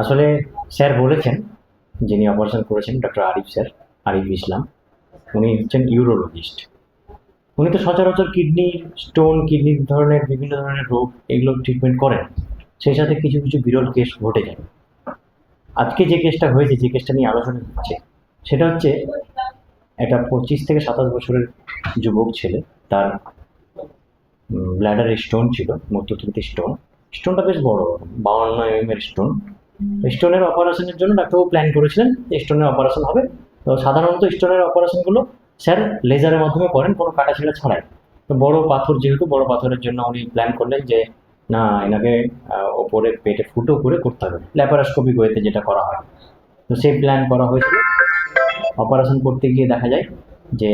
আসলে স্যার বলেছেন, যিনি অপারেশন করেছেন ডক্টর আরিফ স্যার, আরিফ ইসলাম, উনি হচ্ছেন ইউরোলজিস্ট। উনি তো সচরাচর কিডনি স্টোন, কিডনি ধরনের বিভিন্ন ধরনের রোগ এগুলো ট্রিটমেন্ট করেন। সেই সাথে কিছু কিছু বিরল কেস ঘটে যায়। আজকে যে কেসটা হয়েছে, যে কেসটা নিয়ে আলোচনা হচ্ছে, সেটা হচ্ছে একটা 25 থেকে 27 বছরের যুবক ছেলে। তার ব্ল্যাডারে স্টোন ছিল, মূত্রথলিতে স্টোন। স্টোনটা বেশ বড়, 52 mm এর স্টোন। স্টোনের অপারেশনের জন্য ডাক্তারবাবু প্ল্যান করেছিলেন যে স্টোনের অপারেশন হবে। তো সাধারণত স্টোনের অপারেশনগুলো স্যার লেজারের মাধ্যমে করেন, কোনো কাটাছেঁড়া ছাড়াই। তো বড় পাথর, যেহেতু বড় পাথরের জন্য উনি প্ল্যান করলেন যে না, এনাকে ওপরে পেটে ফুটো করে করতে হবে, ল্যাপারোস্কোপিক ওয়েতে যেটা করা হয়। তো সেই প্ল্যান করা হয়েছিল। অপারেশন করতে গিয়ে দেখা যায় যে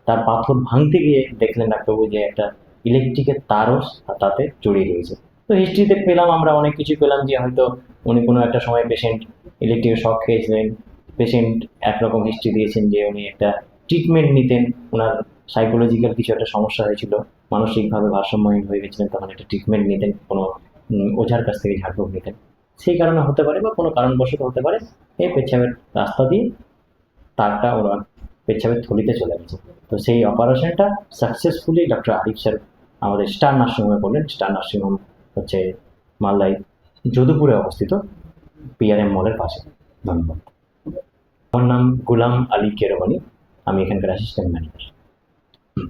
তার পাথর ভাঙতে গিয়ে দেখলেন ডাক্তারবাবু যে একটা ইলেকট্রিকের তারও তাতে জড়িয়ে রয়েছে। তো হিস্ট্রিতে পেলাম, আমরা অনেক কিছু পেলাম যে হয়তো উনি কোনো একটা সময় পেশেন্ট ইলেকট্রিকের শক খেয়েছিলেন। পেশেন্ট একরকম হিস্ট্রি দিয়েছেন যে উনি একটা ট্রিটমেন্ট নিতেন, ওনার সাইকোলজিক্যাল কিছু একটা সমস্যা হয়েছিল, মানসিকভাবে ভারসাম্যহীন হয়ে গেছিলেন, তখন একটা ট্রিটমেন্ট নিতেন, কোনো ওঝার কাছ থেকে ঝাড়ফুঁক নিতেন। সেই কারণে হতে পারে বা কোনো কারণবশত হতে পারে এই পেচ্ছাবের রাস্তা দিয়ে তারটা ওনার পেচ্ছাবের থলিতে চলে গেছে। তো সেই অপারেশনটা সাকসেসফুলি ডক্টর আরিফ স্যার আমাদের স্টার নার্সিংহোমে করলেন। স্টার নার্সিংহোম হচ্ছে মালদায় যদুপুরে অবস্থিত, পিআরএম মলের পাশে। ধন্যবাদ। আমার নাম গুলাম আলী কেরবানি, আমি এখানকার অ্যাসিস্ট্যান্ট ম্যানেজার।